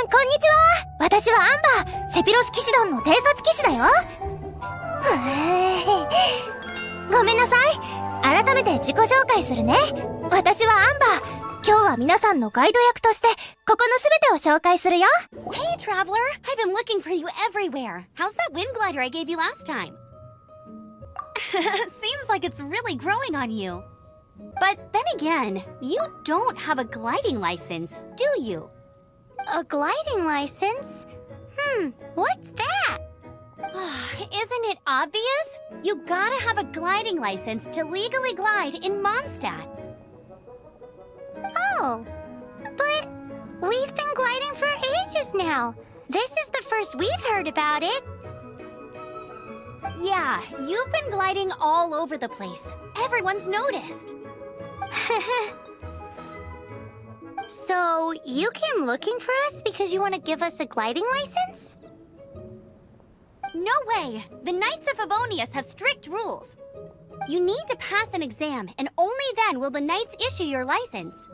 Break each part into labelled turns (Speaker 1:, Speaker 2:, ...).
Speaker 1: こんにちは。私はアンバー、セピロス騎士団の偵察騎士だよ。ごめんなさい。改めて自己紹介するね。私はアンバー。今日は皆さんのガイド役としてここのすべてを紹介するよ。
Speaker 2: Hey, traveler! I've been looking for you everywhere. How's that wind glider I gave you last time? Seems like it's really growing on you. But then again, you don't have a gliding license, do you?
Speaker 1: A gliding license? What's that?
Speaker 2: Isn't it obvious? You gotta have a gliding license to legally glide in Mondstadt.
Speaker 1: Oh, but we've been gliding for ages now. This is the first we've heard about it.
Speaker 2: Yeah, you've been gliding all over the place. Everyone's noticed.
Speaker 1: So, you came looking for us because you want to give us a gliding license?
Speaker 2: No way! The Knights of Favonius have strict rules. You need to pass an exam, and only then will the Knights issue your license.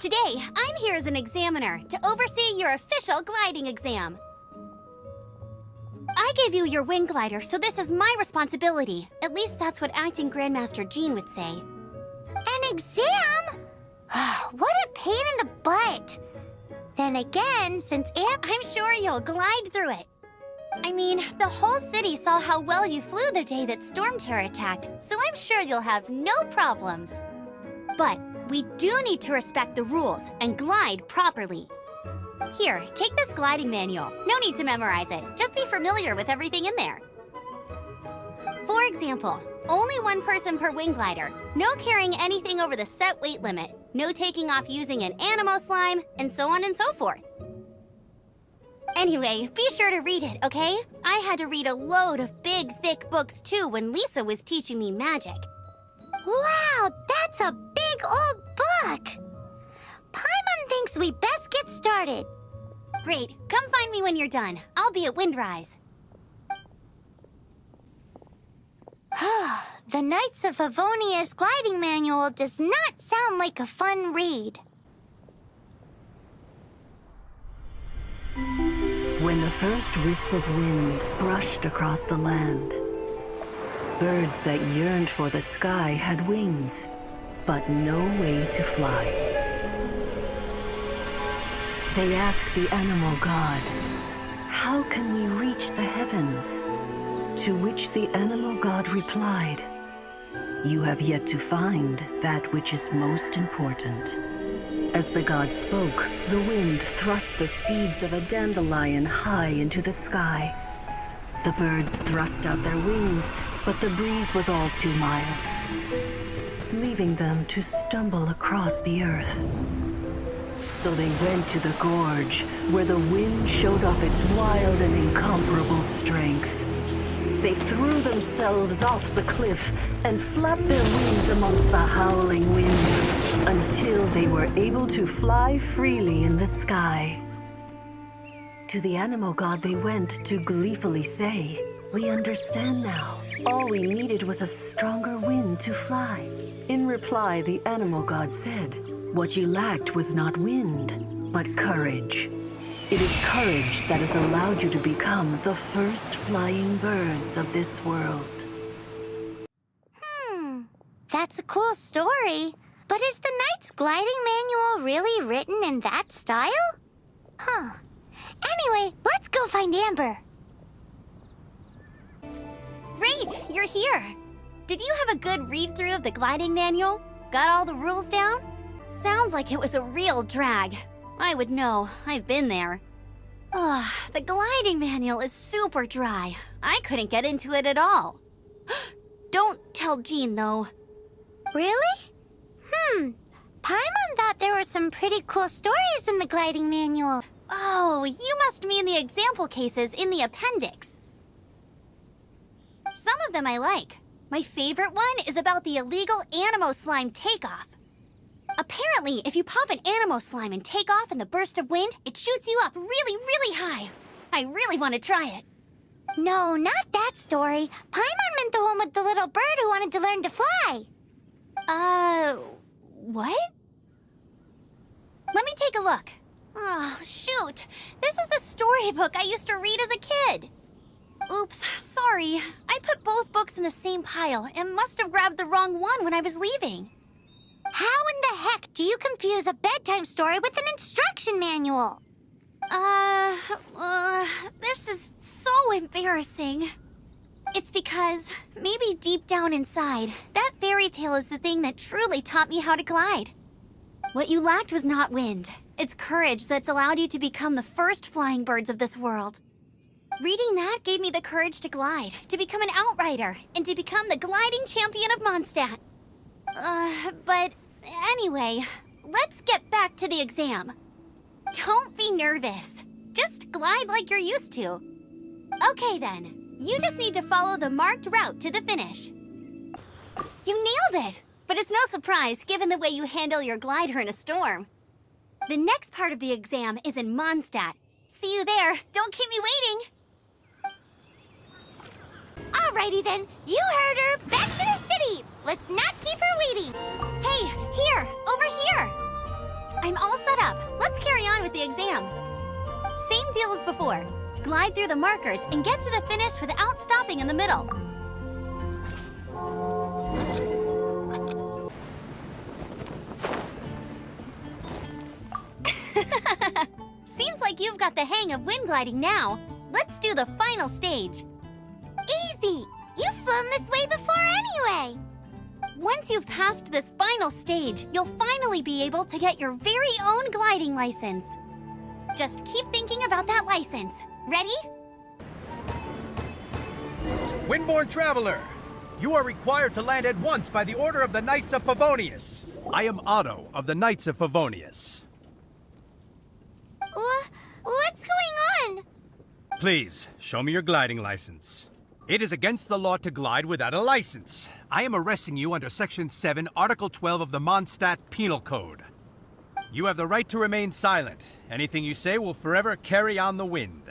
Speaker 2: Today, I'm here as an examiner to oversee your official gliding exam. I gave you your wing glider, so this is my responsibility. At least that's what Acting Grandmaster Jean would say.
Speaker 1: An exam? What a pain in the butt. Then again, since
Speaker 2: I'm sure you'll glide through it. I mean, the whole city saw how well you flew the day that Storm Terror attacked, so I'm sure you'll have no problems. But we do need to respect the rules and glide properly. Here, take this gliding manual. No need to memorize it. Just be familiar with everything in there. For example, only one person per wing glider. No carrying anything over the set weight limit. No taking off using an animo slime, and so on and so forth. Anyway, be sure to read it, okay? I had to read a load of big, thick books too when Lisa was teaching me magic.
Speaker 1: Wow, that's a big old book! Paimon thinks we best get started.
Speaker 2: Great, come find me when you're done. I'll be at Windrise.
Speaker 1: The Knights of Favonius gliding manual does not sound like a fun read.
Speaker 3: When the first wisp of wind brushed across the land, birds that yearned for the sky had wings, but no way to fly. They asked the animal god, "How can we reach the heavens?" To which the animal god replied, "You have yet to find that which is most important." As the god spoke, the wind thrust the seeds of a dandelion high into the sky. The birds thrust out their wings, but the breeze was all too mild, leaving them to stumble across the earth. So they went to the gorge, where the wind showed off its wild and incomparable strength. They threw themselves off the cliff and flapped their wings amongst the howling winds until they were able to fly freely in the sky. To the animal god they went to gleefully say, "We understand now. All we needed was a stronger wind to fly." In reply, the animal god said, "What you lacked was not wind, but courage. It is courage that has allowed you to become the first flying birds of this world."
Speaker 1: That's a cool story. But is the Knight's gliding manual really written in that style? Anyway, let's go find Amber.
Speaker 2: Great, you're here. Did you have a good read-through of the gliding manual? Got all the rules down? Sounds like it was a real drag. I would know. I've been there. The gliding manual is super dry. I couldn't get into it at all. Don't tell Jean, though.
Speaker 1: Really? Paimon thought there were some pretty cool stories in the gliding manual.
Speaker 2: Oh, you must mean the example cases in the appendix. Some of them I like. My favorite one is about the illegal animo slime takeoff. Apparently, if you pop an animo slime and take off in the burst of wind, it shoots you up really, really high. I really want to try it.
Speaker 1: No, not that story. Paimon meant the one with the little bird who wanted to learn to fly.
Speaker 2: What? Let me take a look. Oh, shoot. This is the storybook I used to read as a kid. Oops, sorry. I put both books in the same pile and must have grabbed the wrong one when I was leaving.
Speaker 1: How in the heck do you confuse a bedtime story with an instruction manual?
Speaker 2: This is so embarrassing. It's because, maybe deep down inside, that fairy tale is the thing that truly taught me how to glide. What you lacked was not wind. It's courage that's allowed you to become the first flying birds of this world. Reading that gave me the courage to glide, to become an outrider, and to become the gliding champion of Mondstadt. But anyway, let's get back to the exam. Don't be nervous. Just glide like you're used to. Okay then. You just need to follow the marked route to the finish. You nailed it! But it's no surprise given the way you handle your glider in a storm. The next part of the exam is in Mondstadt. See you there. Don't keep me waiting.
Speaker 1: Alrighty then, you heard her. Back to the city. Let's not keep her waiting.
Speaker 2: Hey, here, over here. I'm all set up. Let's carry on with the exam. Same deal as before. Glide through the markers and get to the finish without stopping in the middle. Seems like you've got the hang of wind gliding now. Let's do the final stage.
Speaker 1: Easy. You've flown this way before anyway.
Speaker 2: Once you've passed this final stage, you'll finally be able to get your very own gliding license. Just keep thinking about that license. Ready?
Speaker 4: Windborne Traveler, you are required to land at once by the order of the Knights of Favonius. I am Otto of the Knights of Favonius.
Speaker 1: What's going on?
Speaker 4: Please, show me your gliding license. It is against the law to glide without a license. I am arresting you under Section 7, Article 12 of the Mondstadt Penal Code. You have the right to remain silent. Anything you say will forever carry on the wind.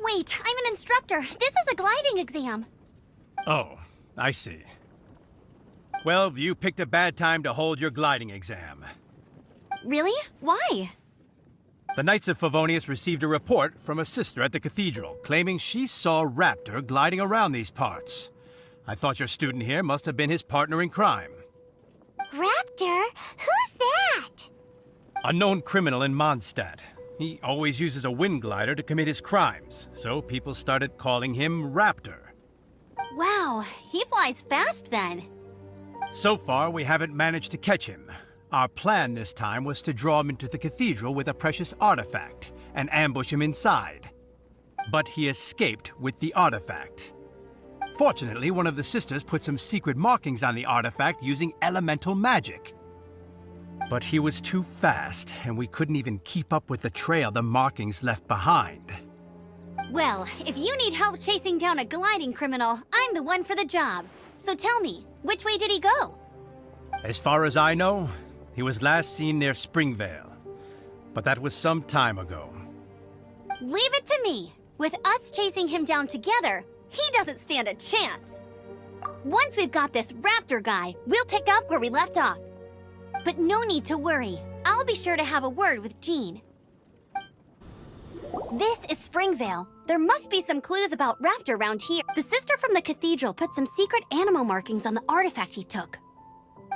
Speaker 2: Wait, I'm an instructor. This is a gliding exam.
Speaker 4: Oh, I see. Well, you picked a bad time to hold your gliding exam.
Speaker 2: Really? Why?
Speaker 4: The Knights of Favonius received a report from a sister at the cathedral claiming she saw Raptor gliding around these parts. I thought your student here must have been his partner in crime.
Speaker 1: Raptor? Who's that?
Speaker 4: A known criminal in Mondstadt. He always uses a wind glider to commit his crimes, so people started calling him Raptor.
Speaker 2: Wow, he flies fast then.
Speaker 4: So far, we haven't managed to catch him. Our plan this time was to draw him into the cathedral with a precious artifact and ambush him inside. But he escaped with the artifact. Fortunately, one of the sisters put some secret markings on the artifact using elemental magic. But he was too fast, and we couldn't even keep up with the trail the markings left behind.
Speaker 2: Well, if you need help chasing down a gliding criminal, I'm the one for the job. So tell me, which way did he go?
Speaker 4: As far as I know, he was last seen near Springvale. But that was some time ago.
Speaker 2: Leave it to me. With us chasing him down together, he doesn't stand a chance. Once we've got this Raptor guy, we'll pick up where we left off. But no need to worry. I'll be sure to have a word with Jean. This is Springvale. There must be some clues about Raptor around here. The sister from the cathedral put some secret animal markings on the artifact he took.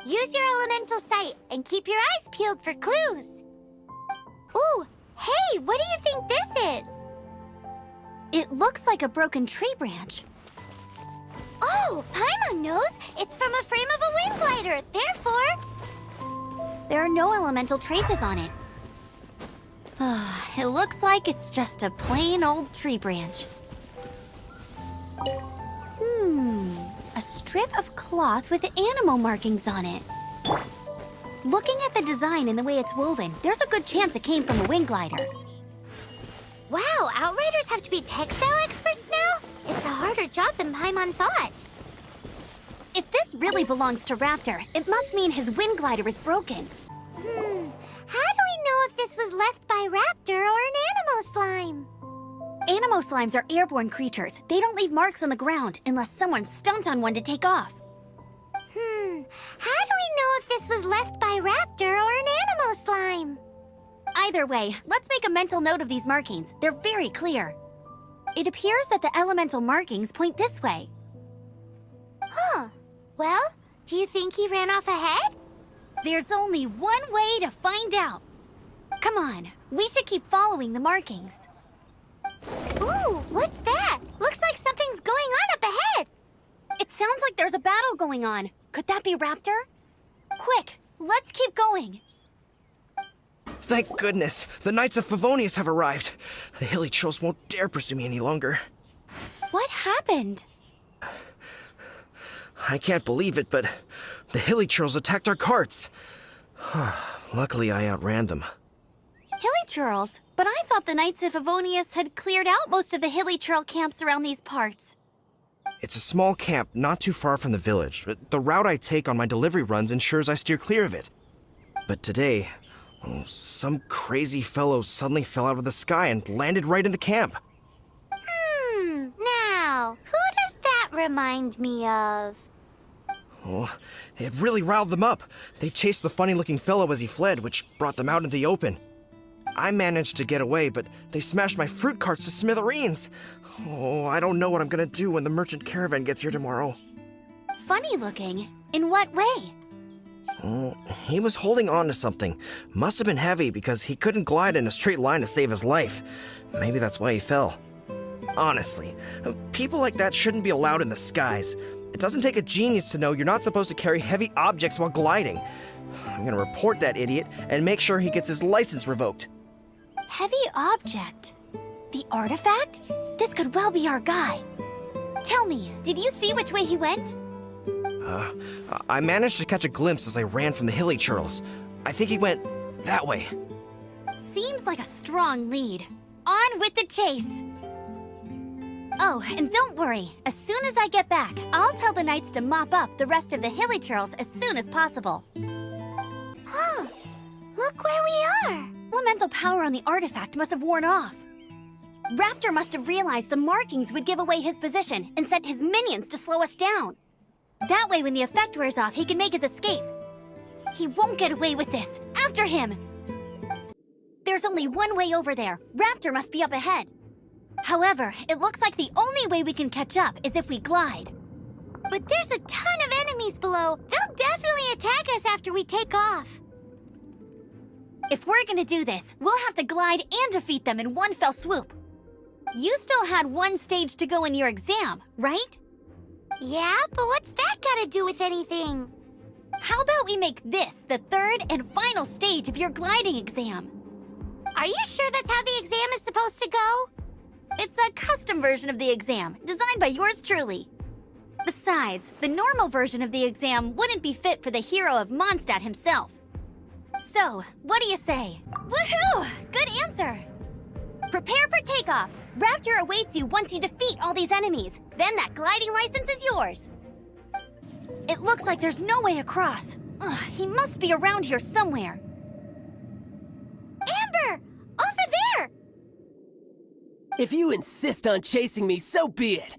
Speaker 1: Use your elemental sight and keep your eyes peeled for clues. Ooh, hey, what do you think this is?
Speaker 2: It looks like a broken tree branch.
Speaker 1: Oh, Paimon knows. It's from a frame of a wind glider. Therefore,
Speaker 2: There are no elemental traces on it. It looks like it's just a plain old tree branch. A strip of cloth with animal markings on it. Looking at the design and the way it's woven, there's a good chance it came from a wind glider.
Speaker 1: wow, Outriders have to be textile experts now? It's a harder job than Paimon thought.
Speaker 2: If this really belongs to Raptor, it must mean his wind glider is broken.
Speaker 1: How do we know if this was left by Raptor or an animal slime?
Speaker 2: Animal slimes are airborne creatures. They don't leave marks on the ground unless someone stomped on one to take off.
Speaker 1: How do we know if this was left by Raptor or an animal slime?
Speaker 2: Either way, let's make a mental note of these markings. They're very clear. It appears that the elemental markings point this way.
Speaker 1: Huh. Well, do you think he ran off ahead?
Speaker 2: There's only one way to find out. Come on, we should keep following the markings.
Speaker 1: Ooh, what's that? Looks like something's going on up ahead.
Speaker 2: It sounds like there's a battle going on. Could that be Raptor? Quick, let's keep going.
Speaker 5: Thank goodness, the Knights of Favonius have arrived. The hilly trolls won't dare pursue me any longer.
Speaker 2: What happened?
Speaker 5: I can't believe it, but the hilly trolls attacked our carts. Luckily, I outran them.
Speaker 2: Hilly Churls? But I thought the Knights of Favonius had cleared out most of the Hilly Churl camps around these parts.
Speaker 5: It's a small camp not too far from the village. The route I take on my delivery runs ensures I steer clear of it. But today, some crazy fellow suddenly fell out of the sky and landed right in the camp.
Speaker 1: Now, who does that remind me of?
Speaker 5: Oh, it really riled them up. They chased the funny-looking fellow as he fled, which brought them out in the open. I managed to get away, but they smashed my fruit carts to smithereens. Oh, I don't know what I'm gonna do when the merchant caravan gets here tomorrow.
Speaker 2: Funny looking? In what way?
Speaker 5: Oh, he was holding on to something. Must have been heavy because he couldn't glide in a straight line to save his life. Maybe that's why he fell. Honestly, people like that shouldn't be allowed in the skies. It doesn't take a genius to know you're not supposed to carry heavy objects while gliding. I'm gonna report that idiot and make sure he gets his license revoked.
Speaker 2: Heavy object? The artifact? This could well be our guy. Tell me, did you see which way he went?
Speaker 5: I managed to catch a glimpse as I ran from the hilly churls. I think he went that way.
Speaker 2: Seems like a strong lead. On with the chase! Oh, and don't worry. As soon as I get back, I'll tell the Knights to mop up the rest of the Hilly Churls as soon as possible.
Speaker 1: Huh. Look where we are.
Speaker 2: Elemental power on the artifact must have worn off. Raptor must have realized the markings would give away his position and sent his minions to slow us down. That way, when the effect wears off, he can make his escape. He won't get away with this. After him! There's only one way over there. Raptor must be up ahead. However, it looks like the only way we can catch up is if we glide.
Speaker 1: But there's a ton of enemies below. They'll definitely attack us after we take off.
Speaker 2: If we're gonna do this, we'll have to glide and defeat them in one fell swoop. You still had one stage to go in your exam, right?
Speaker 1: Yeah, but what's that got to do with anything?
Speaker 2: How about we make this the third and final stage of your gliding exam?
Speaker 1: Are you sure that's how the exam is supposed to go?
Speaker 2: It's a custom version of the exam, designed by yours truly. Besides, the normal version of the exam wouldn't be fit for the hero of Mondstadt himself. So, what do you say? Woohoo! Good answer! Prepare for takeoff. Raptor awaits you once you defeat all these enemies. Then that gliding license is yours. It looks like there's no way across. Ugh, he must be around here somewhere.
Speaker 1: Amber! Over there!
Speaker 6: If you insist on chasing me, so be it.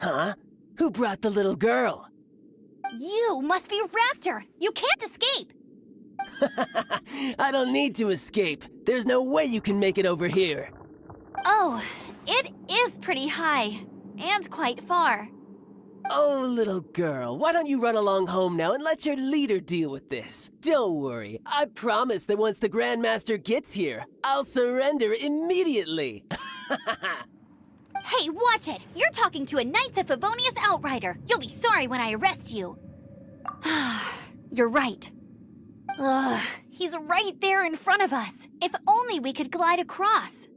Speaker 6: Huh? Who brought the little girl?
Speaker 2: You must be Raptor. You can't escape.
Speaker 6: I don't need to escape. There's no way you can make it over here.
Speaker 2: Oh, it is pretty high. And quite far.
Speaker 6: Oh, little girl, why don't you run along home now and let your leader deal with this? Don't worry, I promise that once the Grandmaster gets here, I'll surrender immediately.
Speaker 2: Hey, watch it! You're talking to a Knights of Favonius outrider. You'll be sorry when I arrest you. You're right. Ugh, he's right there in front of us. If only we could glide across.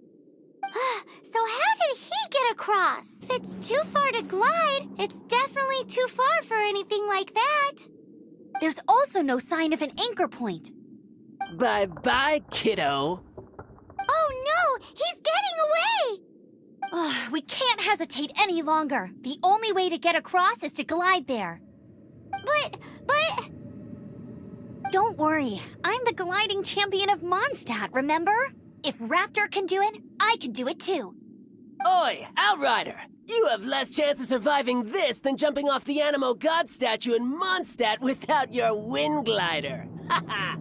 Speaker 1: So how did he get across? If it's too far to glide, it's definitely too far for anything like that.
Speaker 2: There's also no sign of an anchor point.
Speaker 6: Bye-bye, kiddo.
Speaker 1: Oh no, he's getting away!
Speaker 2: Ugh, we can't hesitate any longer. The only way to get across is to glide there.
Speaker 1: But...
Speaker 2: Don't worry, I'm the gliding champion of Mondstadt, remember? If Raptor can do it, I can do it too.
Speaker 6: Oi, Outrider! You have less chance of surviving this than jumping off the Animo God statue in Mondstadt without your wind glider. Ha ha!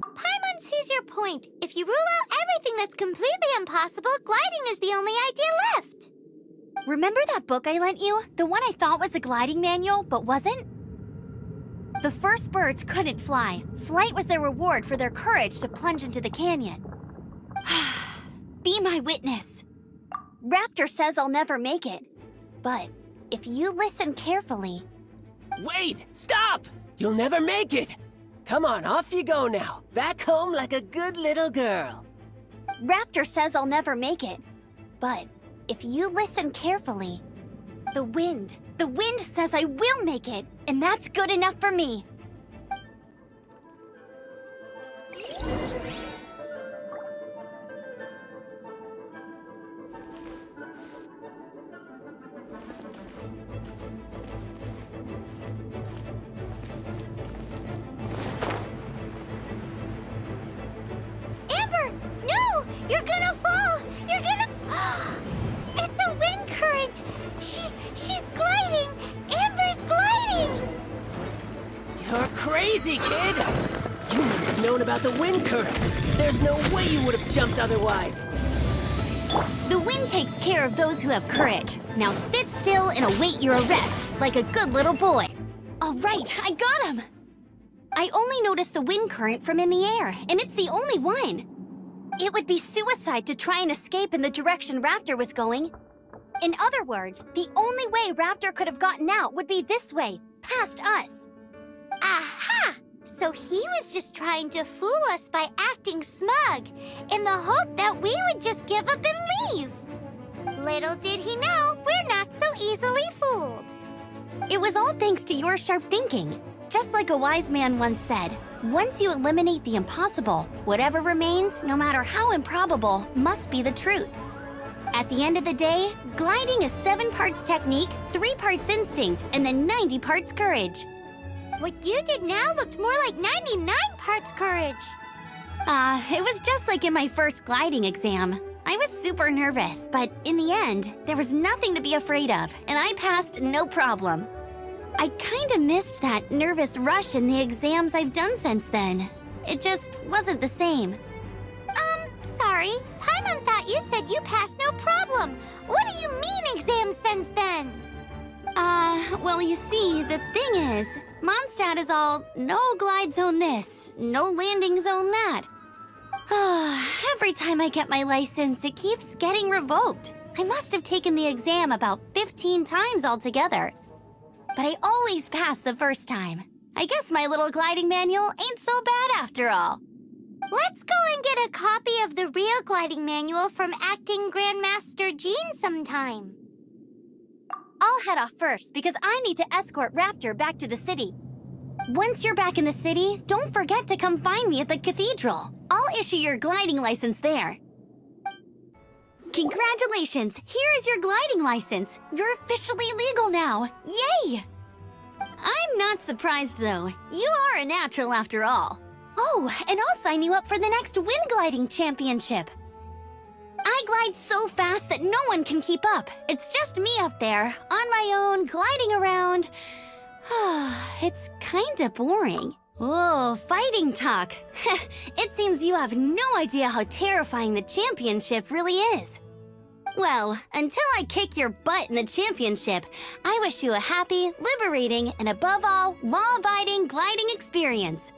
Speaker 1: Paimon's sees your point. If you rule out everything that's completely impossible, gliding is the only idea left.
Speaker 2: Remember that book I lent you? The one I thought was the gliding manual, but wasn't? The first birds couldn't fly. Flight was their reward for their courage to plunge into the canyon. Be my witness. Raptor says I'll never make it. But if you listen carefully...
Speaker 6: Wait! Stop! You'll never make it! Come on, off you go now. Back home like a good little girl.
Speaker 2: Raptor says I'll never make it. But if you listen carefully, the wind says I will make it, and that's good enough for me.
Speaker 1: Amber, no! You're gonna fall! You're gonna... It's a wind current! She's gliding! Amber's gliding!
Speaker 6: You're crazy, kid! You must have known about the wind current. There's no way you would have jumped otherwise.
Speaker 2: The wind takes care of those who have courage. Now sit still and await your arrest, like a good little boy. All right, I got him! I only noticed the wind current from in the air, and it's the only one. It would be suicide to try and escape in the direction Raptor was going. In other words, the only way Raptor could have gotten out would be this way, past us.
Speaker 1: Aha! So he was just trying to fool us by acting smug, in the hope that we would just give up and leave. Little did he know, we're not so easily fooled.
Speaker 2: It was all thanks to your sharp thinking. Just like a wise man once said, once you eliminate the impossible, whatever remains, no matter how improbable, must be the truth. At the end of the day, gliding is 7 parts technique, 3 parts instinct, and then 90 parts courage.
Speaker 1: What you did now looked more like 99 parts courage.
Speaker 2: It was just like in my first gliding exam. I was super nervous, but in the end, there was nothing to be afraid of, and I passed no problem. I kinda missed that nervous rush in the exams I've done since then. It just wasn't the same.
Speaker 1: Sorry. Paimon thought you said you passed no problem. What do you mean exams since then?
Speaker 2: Well, you see, the thing is, Mondstadt is all, no glide zone this, no landing zone that. Every time I get my license, it keeps getting revoked. I must have taken the exam about 15 times altogether. But I always pass the first time. I guess my little gliding manual ain't so bad after all.
Speaker 1: Let's go and get a copy of the real gliding manual from Acting Grandmaster Jean sometime.
Speaker 2: I'll head off first because I need to escort Raptor back to the city. Once you're back in the city, don't forget to come find me at the cathedral. I'll issue your gliding license there. Congratulations! Here is your gliding license. You're officially legal now. Yay! I'm not surprised, though. You are a natural after all. Oh, and I'll sign you up for the next wind gliding championship. I glide so fast that no one can keep up. It's just me up there, on my own, gliding around. It's kinda boring. Oh, fighting talk. It seems you have no idea how terrifying the championship really is. Well, until I kick your butt in the championship, I wish you a happy, liberating, and above all, law-abiding gliding experience.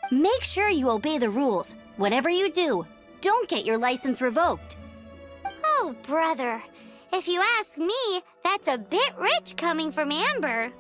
Speaker 2: Make sure you obey the rules. Whatever you do, don't get your license revoked.
Speaker 1: Oh, brother. If you ask me, that's a bit rich coming from Amber.